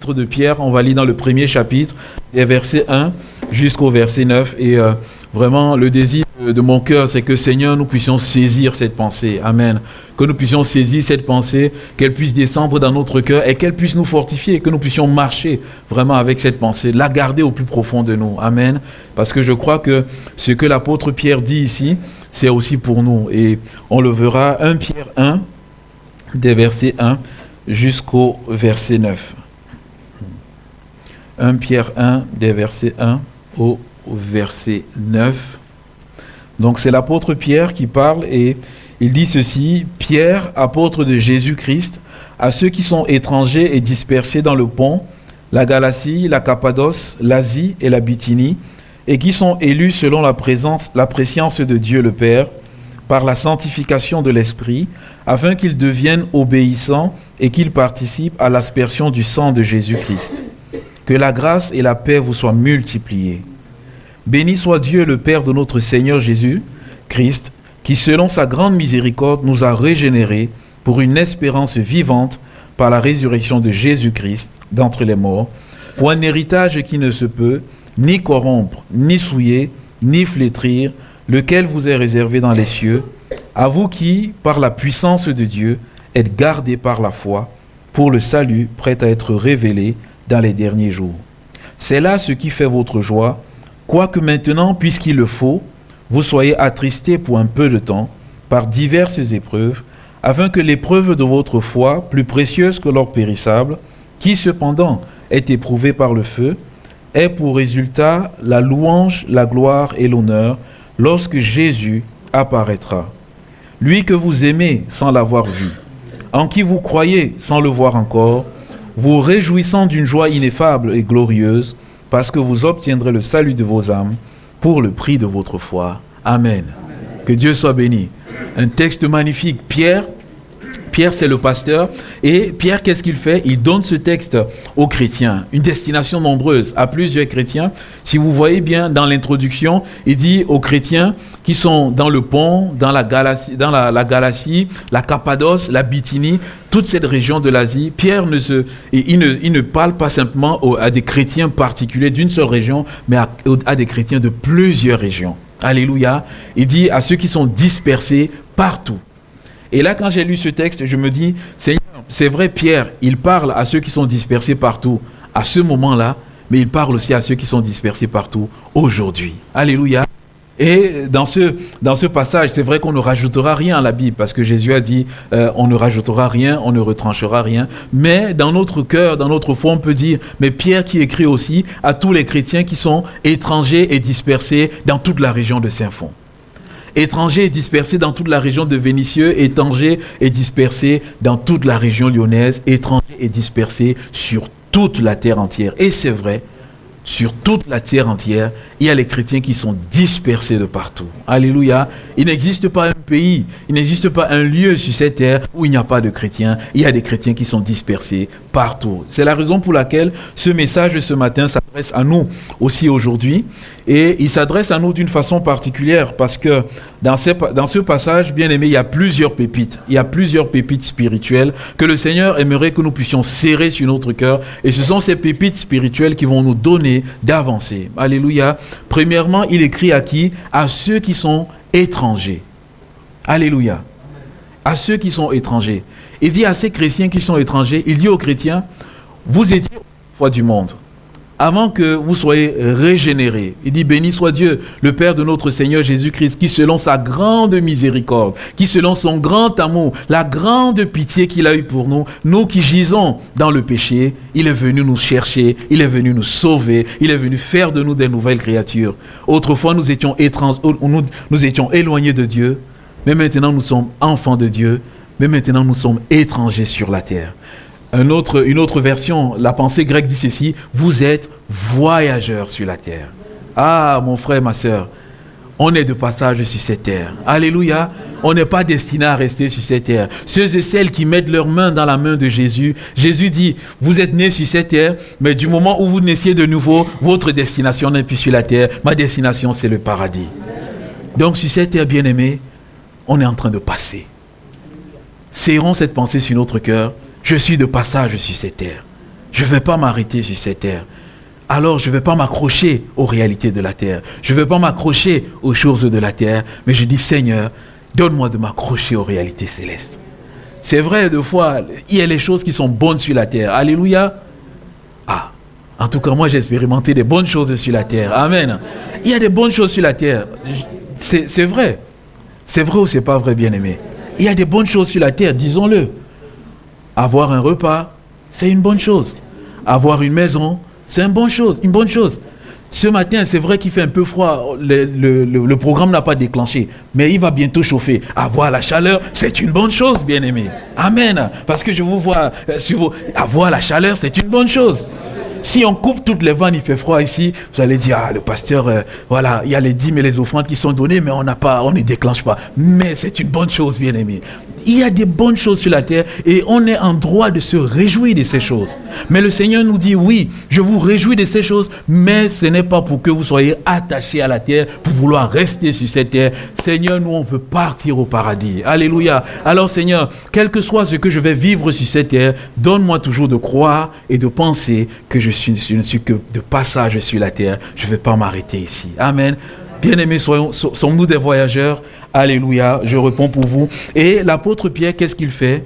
l'épître de Pierre, on va lire dans le premier chapitre, des versets 1 jusqu'au verset 9. Et vraiment, le désir de mon cœur, c'est que Seigneur, nous puissions saisir cette pensée. Amen. Que nous puissions saisir cette pensée, qu'elle puisse descendre dans notre cœur et qu'elle puisse nous fortifier, que nous puissions marcher vraiment avec cette pensée, la garder au plus profond de nous. Amen. Parce que je crois que ce que l'apôtre Pierre dit ici, c'est aussi pour nous. Et on le verra, 1 Pierre 1, des versets 1 jusqu'au verset 9. 1 Pierre 1, des versets 1 au verset 9. Donc c'est l'apôtre Pierre qui parle et il dit ceci: Pierre, apôtre de Jésus-Christ, à ceux qui sont étrangers et dispersés dans le Pont, la Galatie, la Cappadoce, l'Asie et la Bithynie, et qui sont élus selon la prescience de Dieu le Père, par la sanctification de l'Esprit, afin qu'ils deviennent obéissants et qu'ils participent à l'aspersion du sang de Jésus-Christ. Que la grâce et la paix vous soient multipliées. Béni soit Dieu, le Père de notre Seigneur Jésus-Christ, qui, selon sa grande miséricorde, nous a régénérés pour une espérance vivante par la résurrection de Jésus-Christ d'entre les morts, pour un héritage qui ne se peut ni corrompre, ni souiller, ni flétrir, lequel vous est réservé dans les cieux, à vous qui, par la puissance de Dieu, êtes gardés par la foi, pour le salut prêt à être révélé dans les derniers jours. C'est là ce qui fait votre joie, quoique maintenant, puisqu'il le faut, vous soyez attristés pour un peu de temps, par diverses épreuves, afin que l'épreuve de votre foi, plus précieuse que l'or périssable, qui cependant est éprouvée par le feu, ait pour résultat la louange, la gloire et l'honneur, lorsque Jésus apparaîtra. Lui que vous aimez sans l'avoir vu, en qui vous croyez sans le voir encore, vous réjouissant d'une joie ineffable et glorieuse, parce que vous obtiendrez le salut de vos âmes pour le prix de votre foi. Amen. Que Dieu soit béni. Un texte magnifique. Pierre, c'est le pasteur. Et Pierre, qu'est-ce qu'il fait? Il donne ce texte aux chrétiens. Une destination nombreuse à plusieurs chrétiens. Si vous voyez bien dans l'introduction, il dit aux chrétiens qui sont dans le Pont, dans la Galatie, la Cappadoce, la Bithynie, toute cette région de l'Asie. Pierre il ne parle pas simplement à des chrétiens particuliers d'une seule région, mais à des chrétiens de plusieurs régions. Alléluia. Il dit à ceux qui sont dispersés partout. Et là, quand j'ai lu ce texte, je me dis, Seigneur, c'est vrai, Pierre, il parle à ceux qui sont dispersés partout à ce moment-là, mais il parle aussi à ceux qui sont dispersés partout aujourd'hui. Alléluia. Et dans ce passage, c'est vrai qu'on ne rajoutera rien à la Bible, parce que Jésus a dit, on ne rajoutera rien, on ne retranchera rien. Mais dans notre cœur, dans notre foi, on peut dire, mais Pierre qui écrit aussi à tous les chrétiens qui sont étrangers et dispersés dans toute la région de Saint-Fond. Étrangers et dispersés dans toute la région de Vénissieux, étrangers et dispersés dans toute la région lyonnaise, étrangers et dispersés sur toute la terre entière. Et c'est vrai, sur toute la terre entière, il y a les chrétiens qui sont dispersés de partout. Alléluia. Il n'existe pas un pays, il n'existe pas un lieu sur cette terre où il n'y a pas de chrétiens. Il y a des chrétiens qui sont dispersés partout. C'est la raison pour laquelle ce message de ce matin s'adresse à nous aussi aujourd'hui. Et il s'adresse à nous d'une façon particulière parce que dans ce passage, bien aimé, il y a plusieurs pépites. Il y a plusieurs pépites spirituelles que le Seigneur aimerait que nous puissions serrer sur notre cœur. Et ce sont ces pépites spirituelles qui vont nous donner d'avancer. Alléluia. Premièrement, il écrit à qui? À ceux qui sont étrangers. Alléluia. À ceux qui sont étrangers. Il dit à ces chrétiens qui sont étrangers, il dit aux chrétiens, vous étiez autrefois du monde, avant que vous soyez régénérés. Il dit, béni soit Dieu, le Père de notre Seigneur Jésus-Christ, qui selon sa grande miséricorde, qui selon son grand amour, la grande pitié qu'il a eue pour nous, nous qui gisons dans le péché, il est venu nous chercher, il est venu nous sauver, il est venu faire de nous des nouvelles créatures. Autrefois, nous étions nous étions éloignés de Dieu, mais maintenant nous sommes enfants de Dieu, mais maintenant nous sommes étrangers sur la terre. Une autre version, la pensée grecque dit ceci, vous êtes voyageurs sur la terre. Ah, mon frère, ma sœur, on est de passage sur cette terre. Alléluia. On n'est pas destiné à rester sur cette terre. Ceux et celles qui mettent leurs mains dans la main de Jésus, Jésus dit, vous êtes nés sur cette terre, mais du moment où vous naissiez de nouveau, votre destination n'est plus sur la terre. Ma destination, c'est le paradis. Donc, sur cette terre bien-aimée, on est en train de passer. Serrons cette pensée sur notre cœur. Je suis de passage sur cette terre. je ne vais pas m'arrêter sur cette terre. Alors je ne vais pas m'accrocher aux réalités de la terre. Je ne vais pas m'accrocher aux choses de la terre. Mais je dis, Seigneur, donne-moi de m'accrocher aux réalités célestes. C'est vrai, deux fois, il y a les choses qui sont bonnes sur la terre. Alléluia. Ah, en tout cas, moi, j'ai expérimenté des bonnes choses sur la terre. Amen. Il y a des bonnes choses sur la terre. C'est vrai. C'est vrai ou c'est pas vrai, bien-aimé? Il y a des bonnes choses sur la terre, disons-le. Avoir un repas, c'est une bonne chose. Avoir une maison, c'est une bonne chose. Ce matin, c'est vrai qu'il fait un peu froid, le programme n'a pas déclenché, mais il va bientôt chauffer. Avoir la chaleur, c'est une bonne chose, bien-aimé. Amen. Parce que je vous vois, avoir la chaleur, c'est une bonne chose. Si on coupe toutes les vannes, il fait froid ici, vous allez dire, ah, le pasteur, voilà, il y a les dîmes et les offrandes qui sont données, mais on ne déclenche pas. Mais c'est une bonne chose, bien-aimé. Il y a des bonnes choses sur la terre et on est en droit de se réjouir de ces choses. Mais le Seigneur nous dit, oui, je vous réjouis de ces choses, mais ce n'est pas pour que vous soyez attachés à la terre, pour vouloir rester sur cette terre. Seigneur, nous, on veut partir au paradis. Alléluia. Alors, Seigneur, quel que soit ce que je vais vivre sur cette terre, donne-moi toujours de croire et de penser que je ne suis que de passage sur la terre. Je ne vais pas m'arrêter ici. Amen. Bien-aimés, sommes-nous des voyageurs? Alléluia, je réponds pour vous. Et l'apôtre Pierre, qu'est-ce qu'il fait?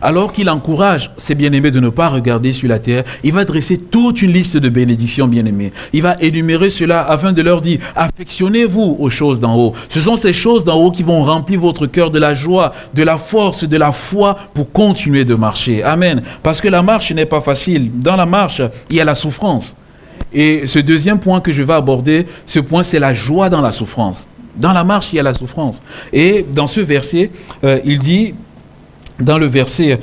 Alors qu'il encourage ses bien-aimés de ne pas regarder sur la terre, il va dresser toute une liste de bénédictions, bien-aimés. Il va énumérer cela afin de leur dire, affectionnez-vous aux choses d'en haut. Ce sont ces choses d'en haut qui vont remplir votre cœur de la joie, de la force, de la foi pour continuer de marcher. Amen. Parce que la marche n'est pas facile. Dans la marche, il y a la souffrance. Et ce deuxième point que je vais aborder, ce point, c'est la joie dans la souffrance. Dans la marche, il y a la souffrance. Et dans ce verset, il dit, dans le verset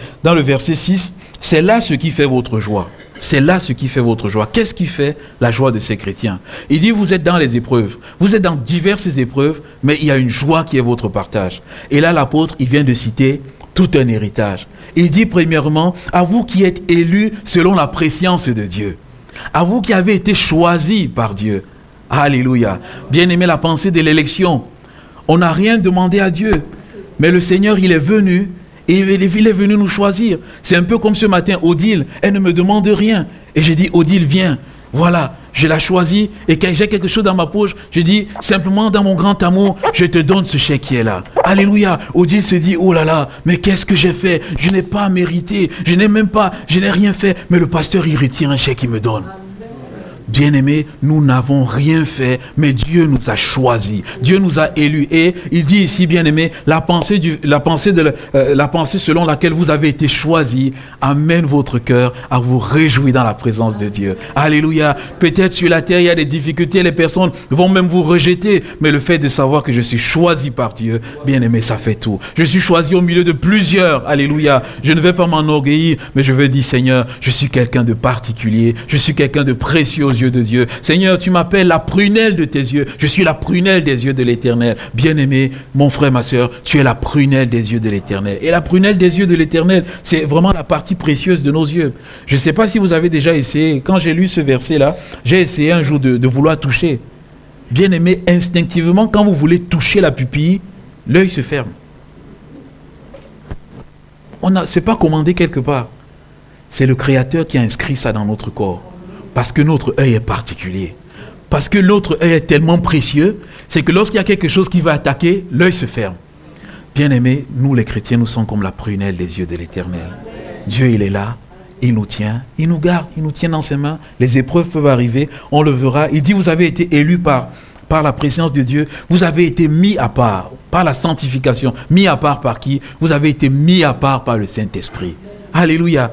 6, c'est là ce qui fait votre joie. C'est là ce qui fait votre joie. Qu'est-ce qui fait la joie de ces chrétiens? Il dit, vous êtes dans les épreuves. Vous êtes dans diverses épreuves, mais il y a une joie qui est votre partage. Et là, l'apôtre, il vient de citer tout un héritage. Il dit, premièrement, à vous qui êtes élus selon la prescience de Dieu. À vous qui avez été choisis par Dieu. Alléluia. Bien aimé, la pensée de l'élection. On n'a rien demandé à Dieu. Mais le Seigneur, il est venu et il est venu nous choisir. C'est un peu comme ce matin, Odile, elle ne me demande rien. Et j'ai dit, Odile, viens. Voilà, je l'ai choisi et quand j'ai quelque chose dans ma poche, je dis simplement dans mon grand amour, je te donne ce chèque qui est là. Alléluia. Odile se dit, oh là là, mais qu'est-ce que j'ai fait? Je n'ai pas mérité, je n'ai rien fait. Mais le pasteur, il retire un chèque, il me donne. Bien-aimés, nous n'avons rien fait, mais Dieu nous a choisis. Dieu nous a élus. Et il dit ici, bien-aimés, la pensée selon laquelle vous avez été choisis amène votre cœur à vous réjouir dans la présence de Dieu. Alléluia. Peut-être sur la terre, il y a des difficultés, les personnes vont même vous rejeter, mais le fait de savoir que je suis choisi par Dieu, bien-aimé, ça fait tout. Je suis choisi au milieu de plusieurs. Alléluia. Je ne vais pas m'enorgueillir, mais je veux dire, Seigneur, je suis quelqu'un de particulier, je suis quelqu'un de précieux aux yeux de Dieu. Seigneur, tu m'appelles la prunelle de tes yeux. Je suis la prunelle des yeux de l'Éternel. Bien-aimé, mon frère, ma soeur, tu es la prunelle des yeux de l'Éternel. Et la prunelle des yeux de l'Éternel, c'est vraiment la partie précieuse de nos yeux. Je ne sais pas si vous avez déjà essayé. Quand j'ai lu ce verset-là, j'ai essayé un jour de vouloir toucher. Bien-aimé, instinctivement, quand vous voulez toucher la pupille, l'œil se ferme. C'est pas commandé quelque part. C'est le Créateur qui a inscrit ça dans notre corps. Parce que notre œil est particulier. Parce que notre œil est tellement précieux, c'est que lorsqu'il y a quelque chose qui va attaquer, l'œil se ferme. Bien-aimés, nous les chrétiens, nous sommes comme la prunelle des yeux de l'Éternel. Dieu, il est là, il nous tient, il nous garde, il nous tient dans ses mains. Les épreuves peuvent arriver, on le verra. Il dit, vous avez été élus par la présence de Dieu. Vous avez été mis à part par la sanctification. Mis à part par qui? Vous avez été mis à part par le Saint-Esprit. Alléluia.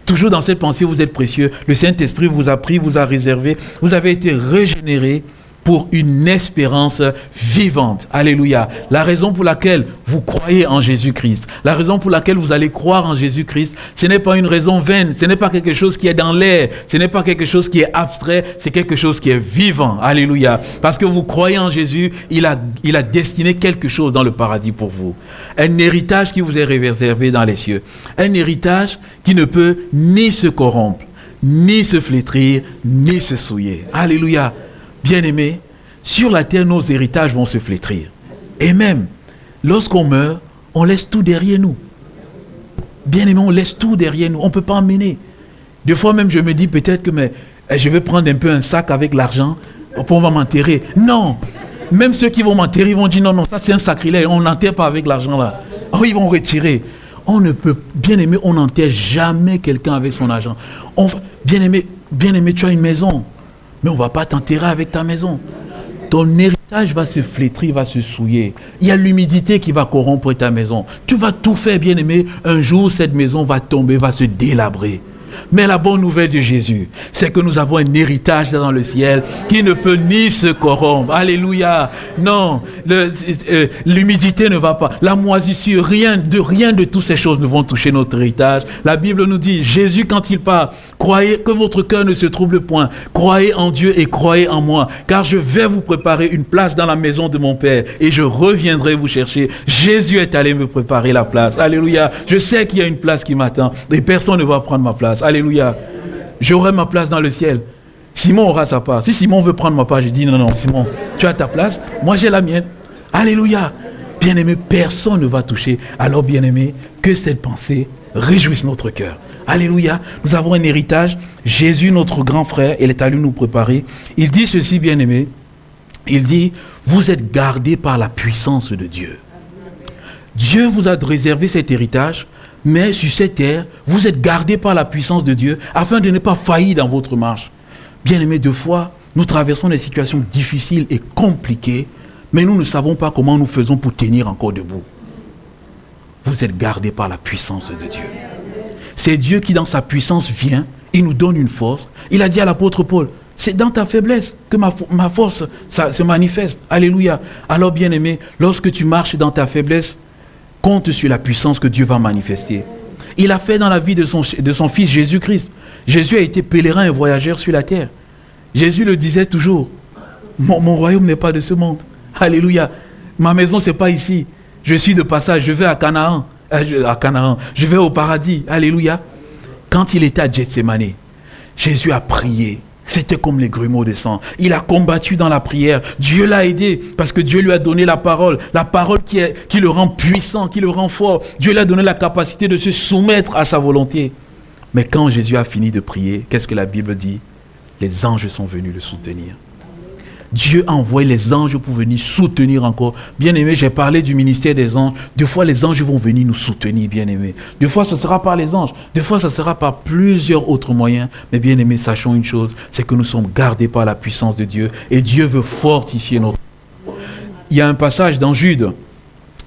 Toujours dans cette pensée, vous êtes précieux. Le Saint-Esprit vous a pris, vous a réservé. Vous avez été régénérés pour une espérance vivante. Alléluia. La raison pour laquelle vous croyez en Jésus-Christ, la raison pour laquelle vous allez croire en Jésus-Christ, ce n'est pas une raison vaine, ce n'est pas quelque chose qui est dans l'air, ce n'est pas quelque chose qui est abstrait, c'est quelque chose qui est vivant. Alléluia. Parce que vous croyez en Jésus, il a destiné quelque chose dans le paradis pour vous. Un héritage qui vous est réservé dans les cieux. Un héritage qui ne peut ni se corrompre, ni se flétrir, ni se souiller. Alléluia. Bien-aimés, sur la terre, nos héritages vont se flétrir. Et même, lorsqu'on meurt, on laisse tout derrière nous. Bien-aimés, on laisse tout derrière nous. On ne peut pas emmener. Des fois même, je me dis peut-être que je vais prendre un peu un sac avec l'argent pour m'enterrer. Non. Même ceux qui vont m'enterrer, ils vont dire non, ça c'est un sacrilège. On n'enterre pas avec l'argent là. Oh, ils vont retirer. On ne peut, bien aimé, on n'enterre jamais quelqu'un avec son argent. Bien aimé, tu as une maison. Mais on ne va pas t'enterrer avec ta maison. Ton héritage va se flétrir, va se souiller. Il y a l'humidité qui va corrompre ta maison. Tu vas tout faire, bien aimé. Un jour, cette maison va tomber, va se délabrer. Mais la bonne nouvelle de Jésus, c'est que nous avons un héritage dans le ciel qui ne peut ni se corrompre. Alléluia. Non, l'humidité ne va pas. La moisissure, rien de toutes ces choses ne vont toucher notre héritage. La Bible nous dit, Jésus quand il part, croyez que votre cœur ne se trouble point. Croyez en Dieu et croyez en moi. Car je vais vous préparer une place dans la maison de mon Père et je reviendrai vous chercher. Jésus est allé me préparer la place. Alléluia. Je sais qu'il y a une place qui m'attend et personne ne va prendre ma place. Alléluia. J'aurai ma place dans le ciel. Simon aura sa part. Si Simon veut prendre ma part, je dis non, Simon, tu as ta place, moi j'ai la mienne. Alléluia. Bien-aimé, personne ne va toucher. Alors, bien-aimé, que cette pensée réjouisse notre cœur. Alléluia. Nous avons un héritage. Jésus, notre grand frère, il est allé nous préparer. Il dit ceci, bien-aimé. Il dit, vous êtes gardés par la puissance de Dieu. Dieu vous a réservé cet héritage. Mais sur cette terre, vous êtes gardés par la puissance de Dieu afin de ne pas faillir dans votre marche. Bien-aimés, deux fois, nous traversons des situations difficiles et compliquées, mais nous ne savons pas comment nous faisons pour tenir encore debout. Vous êtes gardés par la puissance de Dieu. C'est Dieu qui, dans sa puissance, vient, il nous donne une force. Il a dit à l'apôtre Paul, c'est dans ta faiblesse que ma force ça se manifeste. Alléluia. Alors, bien-aimé, lorsque tu marches dans ta faiblesse, compte sur la puissance que Dieu va manifester. Il a fait dans la vie de son fils Jésus-Christ. Jésus a été pèlerin et voyageur sur la terre. Jésus le disait toujours, mon royaume n'est pas de ce monde. Alléluia. Ma maison, ce n'est pas ici. Je suis de passage, je vais à Canaan. Je vais au paradis. Alléluia. Quand il était à Gethsémani, Jésus a prié. C'était comme les grumeaux de sang. Il a combattu dans la prière. Dieu l'a aidé parce que Dieu lui a donné la parole qui le rend puissant, qui le rend fort. Dieu lui a donné la capacité de se soumettre à sa volonté. Mais quand Jésus a fini de prier, qu'est-ce que la Bible dit? Les anges sont venus le soutenir. Dieu a envoyé les anges pour venir soutenir encore. Bien-aimé, j'ai parlé du ministère des anges. Des fois, les anges vont venir nous soutenir, bien-aimé. Des fois, ce sera par les anges. Des fois, ce sera par plusieurs autres moyens. Mais bien-aimé, sachons une chose, c'est que nous sommes gardés par la puissance de Dieu. Et Dieu veut fortifier notre... Il y a un passage dans Jude.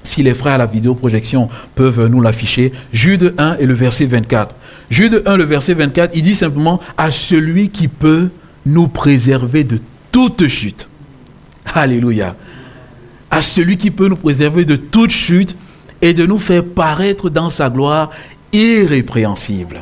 Si les frères à la vidéoprojection peuvent nous l'afficher. Jude 1 et le verset 24. Jude 1, le verset 24, il dit simplement « À celui qui peut nous préserver de toute chute. » Alléluia. À celui qui peut nous préserver de toute chute et de nous faire paraître dans sa gloire irrépréhensible.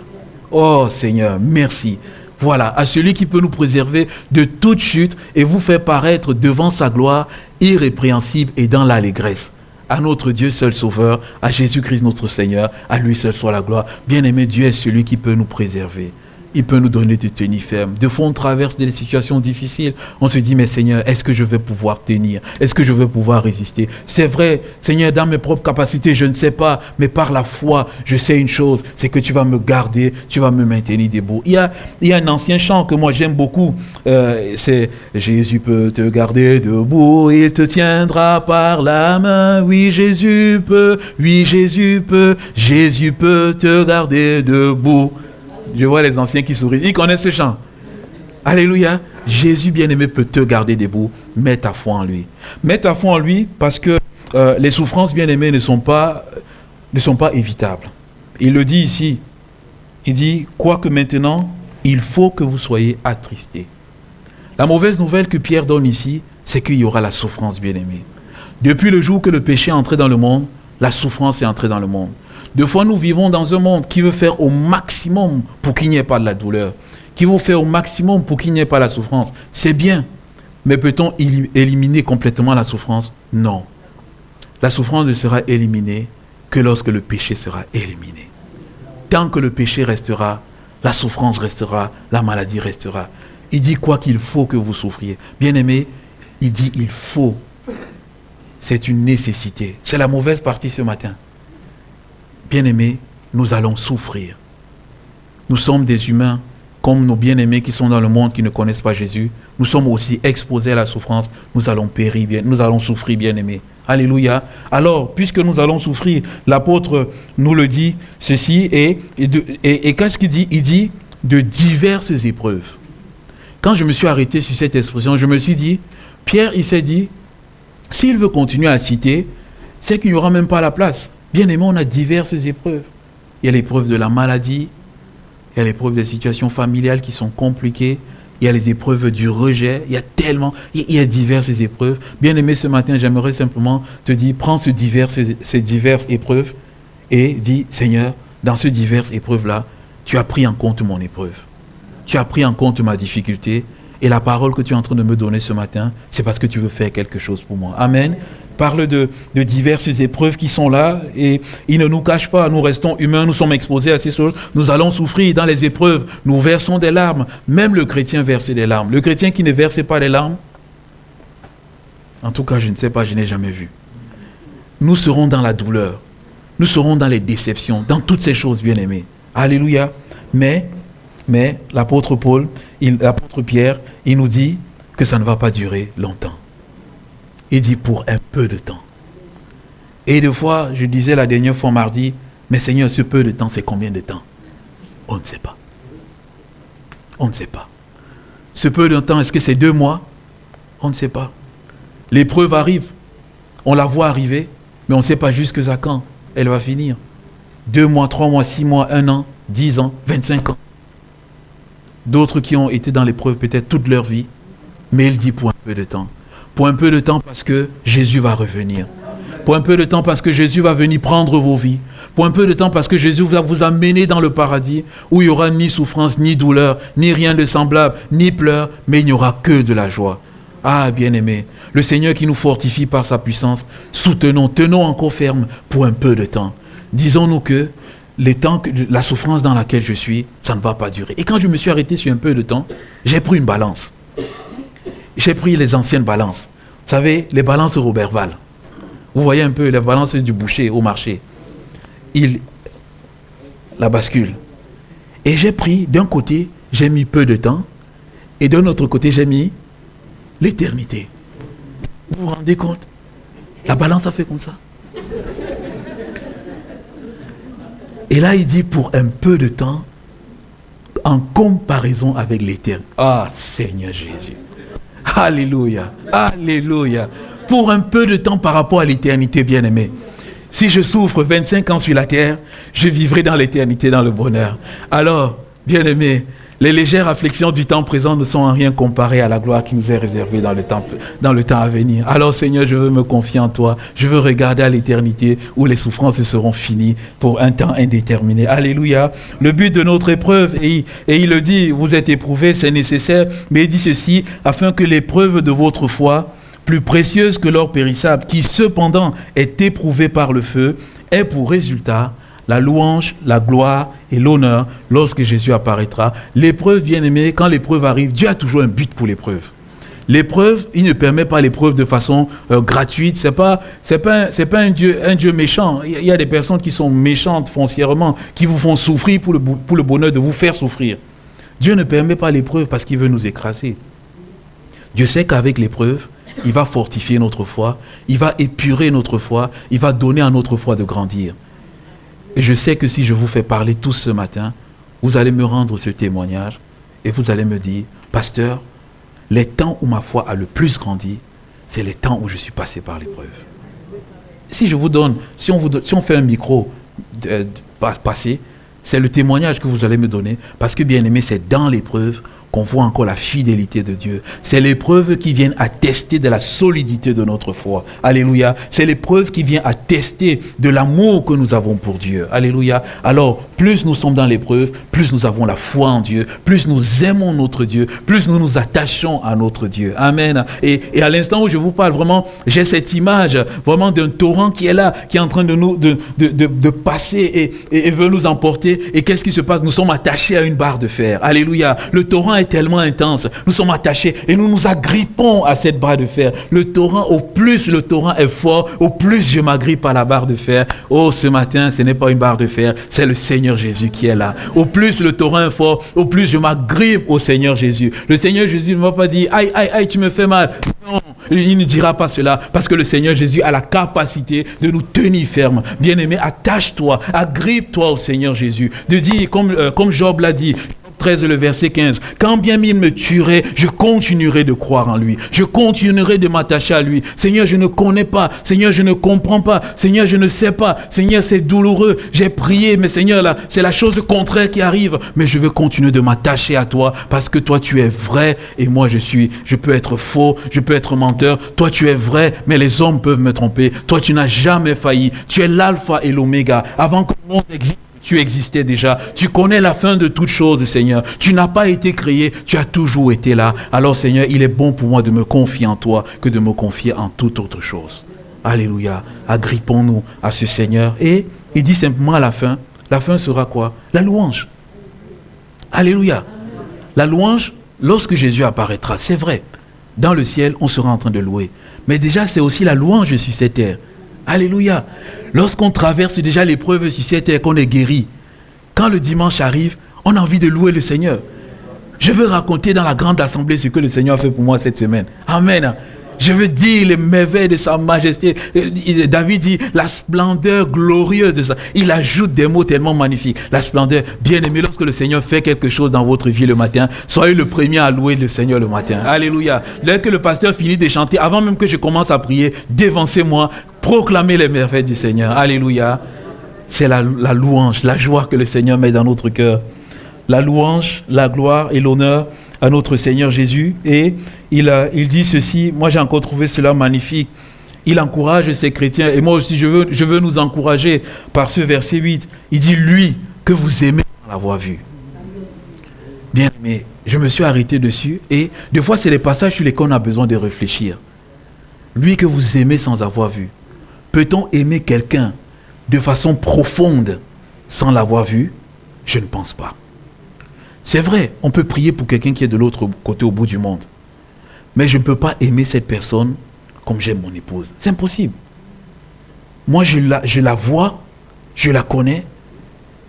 Oh Seigneur, merci. Voilà, à celui qui peut nous préserver de toute chute et vous faire paraître devant sa gloire irrépréhensible et dans l'allégresse. À notre Dieu seul sauveur, à Jésus-Christ notre Seigneur, à lui seul soit la gloire. Bien-aimé, Dieu est celui qui peut nous préserver. Il peut nous donner de tenir ferme. Des fois, on traverse des situations difficiles. On se dit, mais Seigneur, est-ce que je vais pouvoir tenir? Est-ce que je vais pouvoir résister? C'est vrai, Seigneur, dans mes propres capacités, je ne sais pas. Mais par la foi, je sais une chose, c'est que tu vas me garder, tu vas me maintenir debout. Il y a un ancien chant que moi j'aime beaucoup. C'est « Jésus peut te garder debout, il te tiendra par la main. Oui, Jésus peut te garder debout. » Je vois les anciens qui sourient. Ils connaissent ce chant. Alléluia. Jésus bien-aimé peut te garder debout. Mets ta foi en lui. Mets ta foi en lui parce que les souffrances bien-aimées ne sont pas évitables. Il le dit ici. Il dit, quoique maintenant, il faut que vous soyez attristés. La mauvaise nouvelle que Pierre donne ici, c'est qu'il y aura la souffrance bien-aimée. Depuis le jour que le péché est entré dans le monde, la souffrance est entrée dans le monde. Des fois, nous vivons dans un monde qui veut faire au maximum pour qu'il n'y ait pas de la douleur, qui veut faire au maximum pour qu'il n'y ait pas la souffrance. C'est bien, mais peut-on éliminer complètement la souffrance? Non. La souffrance ne sera éliminée que lorsque le péché sera éliminé. Tant que le péché restera, la souffrance restera, la maladie restera. Il dit quoi qu'il faut que vous souffriez. Bien-aimé, il dit il faut. C'est une nécessité. C'est la mauvaise partie ce matin. Bien-aimés, nous allons souffrir. nous sommes des humains, comme nos bien-aimés qui sont dans le monde, qui ne connaissent pas Jésus. Nous sommes aussi exposés à la souffrance. Nous allons périr, nous allons souffrir, bien-aimés. Alléluia. Alors, puisque nous allons souffrir, l'apôtre nous le dit, ceci, et qu'est-ce qu'il dit? Il dit de diverses épreuves. Quand je me suis arrêté sur cette expression, je me suis dit, Pierre, il s'est dit, s'il veut continuer à citer, c'est qu'il n'y aura même pas la place. Bien-aimés, on a diverses épreuves. Il y a l'épreuve de la maladie, il y a l'épreuve des situations familiales qui sont compliquées, il y a les épreuves du rejet, il y a diverses épreuves. Bien-aimé, ce matin, j'aimerais simplement te dire, prends ces diverses épreuves et dis, Seigneur, dans ces diverses épreuves-là, tu as pris en compte mon épreuve. Tu as pris en compte ma difficulté et la parole que tu es en train de me donner ce matin, c'est parce que tu veux faire quelque chose pour moi. Amen. Parle de diverses épreuves qui sont là et ils ne nous cachent pas, nous restons humains, nous sommes exposés à ces choses, nous allons souffrir dans les épreuves, nous versons des larmes, même le chrétien versait des larmes. Le chrétien qui ne versait pas des larmes, en tout cas je ne sais pas, je n'ai jamais vu. Nous serons dans la douleur, nous serons dans les déceptions, dans toutes ces choses bien-aimées. Alléluia. Mais l'apôtre Pierre, il nous dit que ça ne va pas durer longtemps. Il dit pour un peu de temps. Et des fois, je disais la dernière fois mardi, mais Seigneur, ce peu de temps, c'est combien de temps? On ne sait pas. On ne sait pas. Ce peu de temps, est-ce que c'est 2 mois? On ne sait pas. L'épreuve arrive, on la voit arriver, mais on ne sait pas jusqu'à quand elle va finir. 2 mois, 3 mois, 6 mois, 1 an, 10 ans, 25 ans. D'autres qui ont été dans l'épreuve peut-être toute leur vie, mais il dit pour un peu de temps. Pour un peu de temps parce que Jésus va revenir. Pour un peu de temps parce que Jésus va venir prendre vos vies. Pour un peu de temps parce que Jésus va vous amener dans le paradis où il n'y aura ni souffrance, ni douleur, ni rien de semblable, ni pleurs, mais il n'y aura que de la joie. Ah, bien-aimés, le Seigneur qui nous fortifie par sa puissance, tenons encore ferme pour un peu de temps. Disons-nous que la souffrance dans laquelle je suis, ça ne va pas durer. Et quand je me suis arrêté sur un peu de temps, j'ai pris une balance. J'ai pris les anciennes balances. Vous savez, les balances Roberval. Vous voyez un peu les balances du boucher au marché. La bascule. Et j'ai pris, d'un côté, j'ai mis peu de temps, et d'un autre côté, j'ai mis l'éternité. Vous vous rendez compte? La balance a fait comme ça. Et là, il dit pour un peu de temps, en comparaison avec l'éternité. Ah, Seigneur Jésus. Alléluia. Alléluia. Pour un peu de temps par rapport à l'éternité, bien-aimé. Si je souffre 25 ans sur la terre, je vivrai dans l'éternité, dans le bonheur. Alors, bien-aimé, les légères afflictions du temps présent ne sont en rien comparées à la gloire qui nous est réservée dans le temps à venir. Alors Seigneur, je veux me confier en toi. Je veux regarder à l'éternité où les souffrances seront finies pour un temps indéterminé. Alléluia. Le but de notre épreuve, et il le dit, vous êtes éprouvés, c'est nécessaire, mais il dit ceci, afin que l'épreuve de votre foi, plus précieuse que l'or périssable, qui cependant est éprouvée par le feu, ait pour résultat la louange, la gloire et l'honneur lorsque Jésus apparaîtra. L'épreuve, bien-aimé, quand l'épreuve arrive, Dieu a toujours un but pour l'épreuve. L'épreuve, il ne permet pas l'épreuve de façon gratuite. C'est pas un Dieu méchant. Il y a des personnes qui sont méchantes foncièrement, qui vous font souffrir pour le bonheur de vous faire souffrir. Dieu ne permet pas l'épreuve parce qu'il veut nous écraser. Dieu sait qu'avec l'épreuve, il va fortifier notre foi, il va épurer notre foi, il va donner à notre foi de grandir. Et je sais que si je vous fais parler tous ce matin, vous allez me rendre ce témoignage et vous allez me dire, pasteur, les temps où ma foi a le plus grandi, c'est les temps où je suis passé par l'épreuve. Si je vous donne, si on fait un micro passé, c'est le témoignage que vous allez me donner, parce que bien aimé, c'est dans l'épreuve qu'on voit encore la fidélité de Dieu. C'est l'épreuve qui vient attester de la solidité de notre foi. Alléluia. C'est l'épreuve qui vient attester de l'amour que nous avons pour Dieu. Alléluia. Alors, plus nous sommes dans l'épreuve, plus nous avons la foi en Dieu, plus nous aimons notre Dieu, plus nous nous attachons à notre Dieu. Amen. Et à l'instant où je vous parle, vraiment, j'ai cette image vraiment d'un torrent qui est là, qui est en train de passer et veut nous emporter. Et qu'est-ce qui se passe? Nous sommes attachés à une barre de fer. Alléluia. Le torrent est tellement intense. Nous sommes attachés et nous nous agrippons à cette barre de fer. Le torrent, au plus le torrent est fort, au plus je m'agrippe à la barre de fer. Oh, ce matin, ce n'est pas une barre de fer, c'est le Seigneur Jésus qui est là. Au plus le torrent est fort, au plus je m'agrippe au Seigneur Jésus. Le Seigneur Jésus ne va pas dire, aïe, aïe, aïe, tu me fais mal. Non, il ne dira pas cela, parce que le Seigneur Jésus a la capacité de nous tenir fermes. Bien-aimé, attache-toi, agrippe-toi au Seigneur Jésus. De dire, comme Job l'a dit, 13, le verset 15. Quand bien il me tuerait, je continuerai de croire en lui. Je continuerai de m'attacher à lui. Seigneur, je ne connais pas. Seigneur, je ne comprends pas. Seigneur, je ne sais pas. Seigneur, c'est douloureux. J'ai prié, mais Seigneur, là, c'est la chose contraire qui arrive. Mais je veux continuer de m'attacher à toi parce que toi, tu es vrai et moi, je peux être faux, je peux être menteur. Toi, tu es vrai, mais les hommes peuvent me tromper. Toi, tu n'as jamais failli. Tu es l'alpha et l'oméga. Avant que le monde existe, tu existais déjà. Tu connais la fin de toutes choses, Seigneur. Tu n'as pas été créé. Tu as toujours été là. Alors, Seigneur, il est bon pour moi de me confier en toi que de me confier en toute autre chose. Alléluia. Agrippons-nous à ce Seigneur. Et il dit simplement à la fin sera quoi? La louange. Alléluia. La louange, lorsque Jésus apparaîtra, c'est vrai. Dans le ciel, on sera en train de louer. Mais déjà, c'est aussi la louange sur cette terre. Alléluia. Lorsqu'on traverse déjà l'épreuve sur cette terre, qu'on est guéri, quand le dimanche arrive, on a envie de louer le Seigneur. Je veux raconter dans la grande assemblée ce que le Seigneur a fait pour moi cette semaine. Amen. Je veux dire les merveilles de sa majesté. David dit la splendeur glorieuse de ça. Il ajoute des mots tellement magnifiques. La splendeur, bien aimé, lorsque le Seigneur fait quelque chose dans votre vie le matin, soyez le premier à louer le Seigneur le matin. Alléluia. Dès que le pasteur finit de chanter, avant même que je commence à prier, dévancez-moi, proclamez les merveilles du Seigneur. Alléluia. C'est la louange, la joie que le Seigneur met dans notre cœur. La louange, la gloire et l'honneur à notre Seigneur Jésus. Et il dit ceci, moi j'ai encore trouvé cela magnifique. Il encourage ces chrétiens, et moi aussi je veux nous encourager par ce verset 8. Il dit, lui que vous aimez sans l'avoir vu. Bien aimé, je me suis arrêté dessus, et des fois c'est les passages sur lesquels on a besoin de réfléchir. Lui que vous aimez sans avoir vu. Peut-on aimer quelqu'un de façon profonde sans l'avoir vu? Je ne pense pas. C'est vrai, on peut prier pour quelqu'un qui est de l'autre côté au bout du monde. Mais je ne peux pas aimer cette personne comme j'aime mon épouse. C'est impossible. Moi, je la vois, je la connais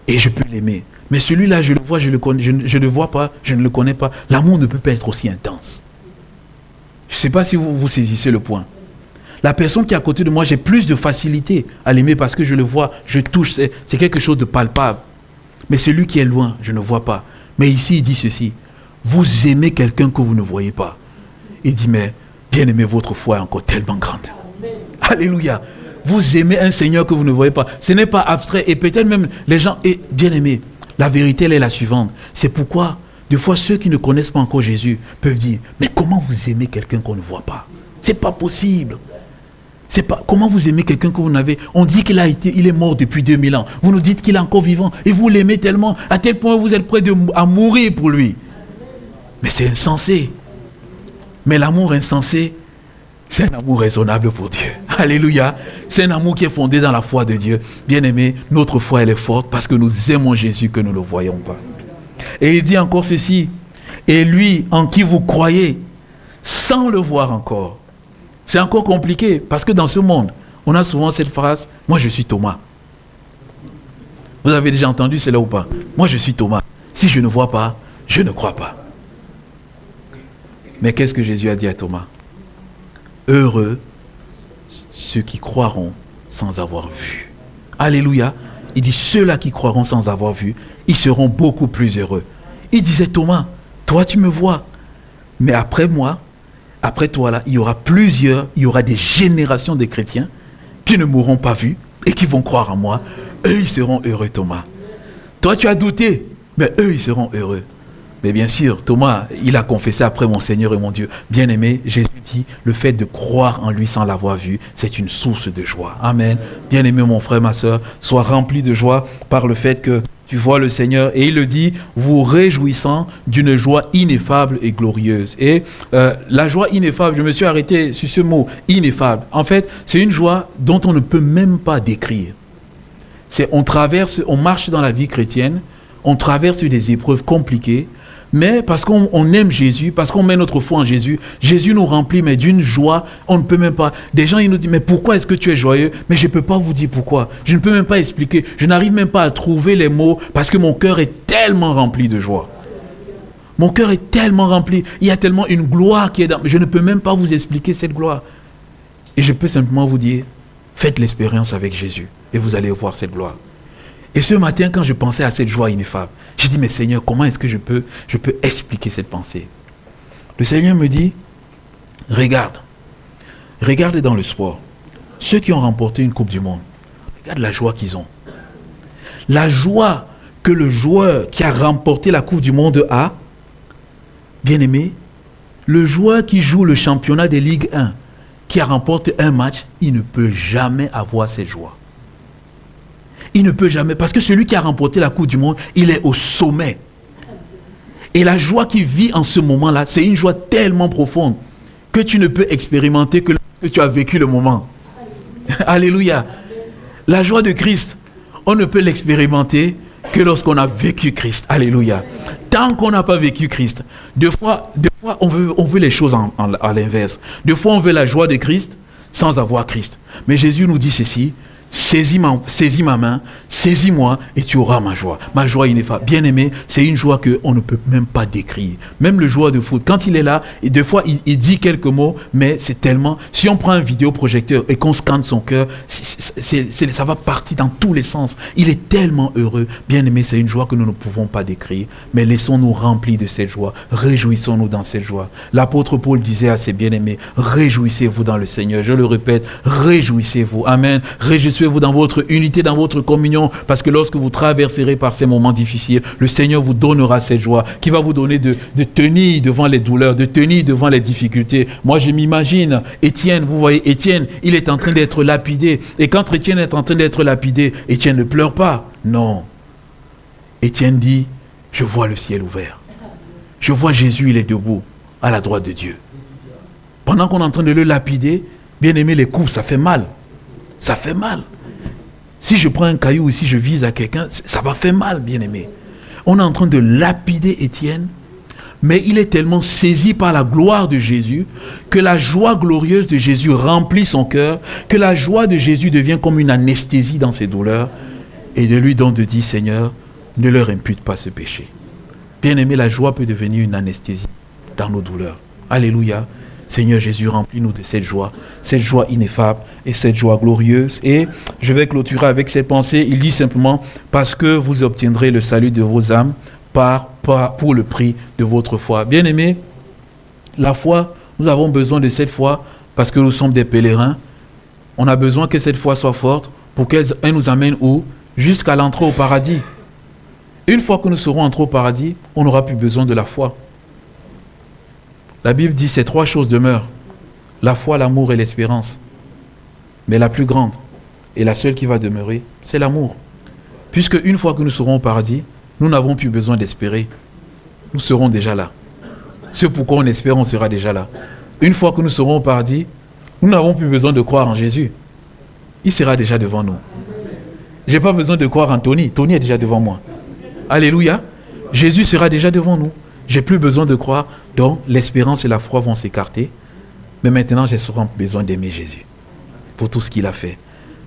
et je peux l'aimer. Mais celui-là, je le vois, je le connais, je ne le vois pas, je ne le connais pas. L'amour ne peut pas être aussi intense. Je ne sais pas si vous saisissez le point. La personne qui est à côté de moi, j'ai plus de facilité à l'aimer parce que je le vois, je touche, c'est quelque chose de palpable. Mais celui qui est loin, je ne vois pas. Mais ici, il dit ceci. Vous aimez quelqu'un que vous ne voyez pas. Il dit, mais bien aimé, votre foi est encore tellement grande. Alléluia. Vous aimez un Seigneur que vous ne voyez pas. Ce n'est pas abstrait. Et peut-être même les gens, et bien aimé, la vérité, elle est la suivante. C'est pourquoi, des fois, ceux qui ne connaissent pas encore Jésus peuvent dire, mais comment vous aimez quelqu'un qu'on ne voit pas? C'est pas possible. Comment vous aimez quelqu'un que vous n'avez... On dit qu'il est mort depuis 2000 ans. Vous nous dites qu'il est encore vivant. Et vous l'aimez tellement, à tel point que vous êtes prêt à mourir pour lui. Mais c'est insensé. Mais l'amour insensé, c'est un amour raisonnable pour Dieu. Alléluia. C'est un amour qui est fondé dans la foi de Dieu. Bien aimé, notre foi, elle est forte parce que nous aimons Jésus que nous ne le voyons pas. Et il dit encore ceci. Et lui en qui vous croyez, sans le voir encore. C'est encore compliqué parce que dans ce monde, on a souvent cette phrase, moi je suis Thomas. Vous avez déjà entendu cela ou pas? Moi je suis Thomas. Si je ne vois pas, je ne crois pas. Mais qu'est-ce que Jésus a dit à Thomas? Heureux ceux qui croiront sans avoir vu. Alléluia. Il dit ceux-là qui croiront sans avoir vu, ils seront beaucoup plus heureux. Il disait Thomas, toi tu me vois, mais après moi, après toi là, il y aura des générations de chrétiens qui ne m'auront pas vu et qui vont croire en moi. Eux, ils seront heureux, Thomas. Toi, tu as douté, mais eux, ils seront heureux. Mais bien sûr, Thomas, il a confessé après mon Seigneur et mon Dieu. Bien-aimé, Jésus dit, le fait de croire en lui sans l'avoir vu, c'est une source de joie. Amen. Bien-aimé, mon frère, ma soeur, sois rempli de joie par le fait que tu vois le Seigneur. Et il le dit, vous réjouissant d'une joie ineffable et glorieuse. Et la joie ineffable, je me suis arrêté sur ce mot, ineffable. En fait, c'est une joie dont on ne peut même pas décrire. On marche dans la vie chrétienne, on traverse des épreuves compliquées, Mais parce qu'on aime Jésus, parce qu'on met notre foi en Jésus, Jésus nous remplit mais d'une joie, on ne peut même pas. Des gens, ils nous disent, mais pourquoi est-ce que tu es joyeux? Mais je ne peux pas vous dire pourquoi. Je ne peux même pas expliquer. Je n'arrive même pas à trouver les mots parce que mon cœur est tellement rempli de joie. Mon cœur est tellement rempli. Il y a tellement une gloire qui est dans... Je ne peux même pas vous expliquer cette gloire. Et je peux simplement vous dire, faites l'expérience avec Jésus et vous allez voir cette gloire. Et ce matin, quand je pensais à cette joie ineffable, j'ai dit, mais Seigneur, comment est-ce que je peux expliquer cette pensée? Le Seigneur me dit, regarde dans le sport, ceux qui ont remporté une Coupe du Monde, regarde la joie qu'ils ont. La joie que le joueur qui a remporté la Coupe du Monde a, bien aimé, le joueur qui joue le championnat de Ligue 1, qui a remporté un match, il ne peut jamais avoir cette joie. Il ne peut jamais, parce que celui qui a remporté la Coupe du Monde, il est au sommet. Et la joie qu'il vit en ce moment-là, c'est une joie tellement profonde que tu ne peux expérimenter que lorsque tu as vécu le moment. Alléluia. La joie de Christ, on ne peut l'expérimenter que lorsqu'on a vécu Christ. Alléluia. Tant qu'on n'a pas vécu Christ, deux fois on veut les choses à l'inverse. Deux fois, on veut la joie de Christ sans avoir Christ. Mais Jésus nous dit ceci, saisis ma main, saisis-moi et tu auras ma joie ineffable. Bien aimé, c'est une joie qu'on ne peut même pas décrire. Même le joueur de foot, quand il est là, et des fois il dit quelques mots, mais c'est tellement... Si on prend un vidéoprojecteur et qu'on scanne son cœur, ça va partir dans tous les sens. Il est tellement heureux. Bien aimé, c'est une joie que nous ne pouvons pas décrire, mais laissons-nous remplir de cette joie. Réjouissons-nous dans cette joie. L'apôtre Paul disait à ses bien-aimés, réjouissez-vous dans le Seigneur. Je le répète, réjouissez-vous. Amen. Réjouissez-vous dans votre unité, dans votre communion, parce que lorsque vous traverserez par ces moments difficiles, le Seigneur vous donnera cette joie, qui va vous donner de tenir devant les douleurs, de tenir devant les difficultés. Moi, je m'imagine Étienne, vous voyez, Étienne, il est en train d'être lapidé, et quand Étienne est en train d'être lapidé, Étienne ne pleure pas, non. Étienne dit, je vois le ciel ouvert. Je vois Jésus, il est debout, à la droite de Dieu. Pendant qu'on est en train de le lapider, bien aimé, les coups, ça fait mal. Ça fait mal. Si je prends un caillou ou si je vise à quelqu'un, ça va faire mal, bien aimé. On est en train de lapider Étienne, mais il est tellement saisi par la gloire de Jésus que la joie glorieuse de Jésus remplit son cœur, que la joie de Jésus devient comme une anesthésie dans ses douleurs, et de lui donc de dire, Seigneur, ne leur impute pas ce péché. Bien aimé, la joie peut devenir une anesthésie dans nos douleurs. Alléluia. Seigneur Jésus, remplis-nous de cette joie ineffable et cette joie glorieuse. Et je vais clôturer avec cette pensée. Il dit simplement, parce que vous obtiendrez le salut de vos âmes pour le prix de votre foi. Bien-aimés, la foi, nous avons besoin de cette foi parce que nous sommes des pèlerins. On a besoin que cette foi soit forte pour qu'elle nous amène où? Jusqu'à l'entrée au paradis. Une fois que nous serons entrés au paradis, on n'aura plus besoin de la foi. La Bible dit ces trois choses demeurent. La foi, l'amour et l'espérance. Mais la plus grande et la seule qui va demeurer, c'est l'amour. Puisque une fois que nous serons au paradis, nous n'avons plus besoin d'espérer. Nous serons déjà là. Ce pourquoi on espère, on sera déjà là. Une fois que nous serons au paradis, nous n'avons plus besoin de croire en Jésus. Il sera déjà devant nous. Je n'ai pas besoin de croire en Tony. Tony est déjà devant moi. Alléluia. Jésus sera déjà devant nous. J'ai plus besoin de croire, donc l'espérance et la foi vont s'écarter. Mais maintenant, j'ai souvent besoin d'aimer Jésus pour tout ce qu'il a fait.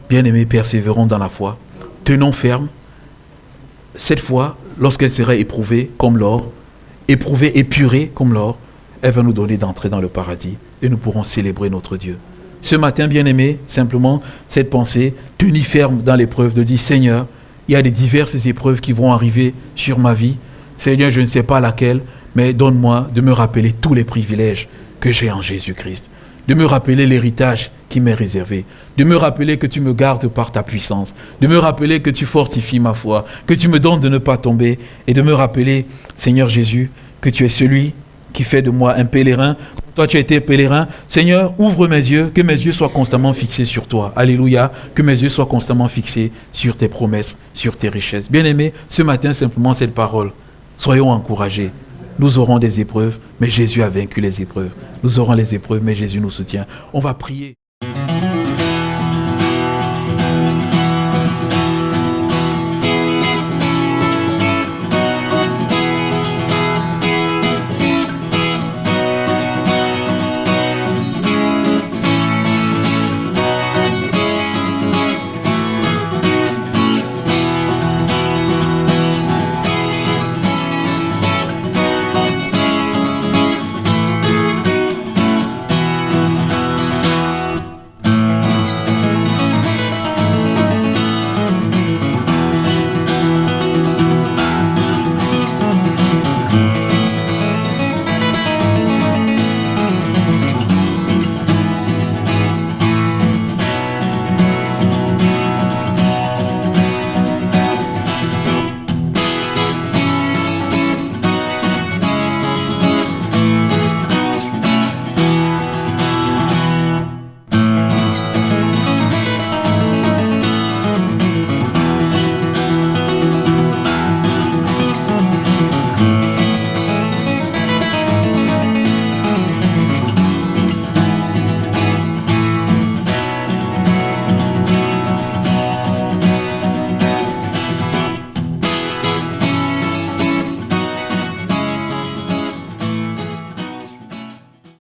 Bien-aimés, persévérons dans la foi. Tenons ferme. Cette foi, lorsqu'elle sera éprouvée comme l'or, éprouvée, épurée comme l'or, elle va nous donner d'entrer dans le paradis et nous pourrons célébrer notre Dieu. Ce matin, bien-aimés, simplement, cette pensée, tenir ferme dans l'épreuve, de dire, Seigneur, il y a des diverses épreuves qui vont arriver sur ma vie. Seigneur, je ne sais pas laquelle, mais donne-moi de me rappeler tous les privilèges que j'ai en Jésus-Christ. De me rappeler l'héritage qui m'est réservé. De me rappeler que tu me gardes par ta puissance. De me rappeler que tu fortifies ma foi. Que tu me donnes de ne pas tomber. Et de me rappeler, Seigneur Jésus, que tu es celui qui fait de moi un pèlerin. Toi, tu as été pèlerin. Seigneur, ouvre mes yeux, que mes yeux soient constamment fixés sur toi. Alléluia. Que mes yeux soient constamment fixés sur tes promesses, sur tes richesses. Bien-aimés, ce matin, simplement cette parole. Soyons encouragés. Nous aurons des épreuves, mais Jésus a vaincu les épreuves. Nous aurons les épreuves, mais Jésus nous soutient. On va prier.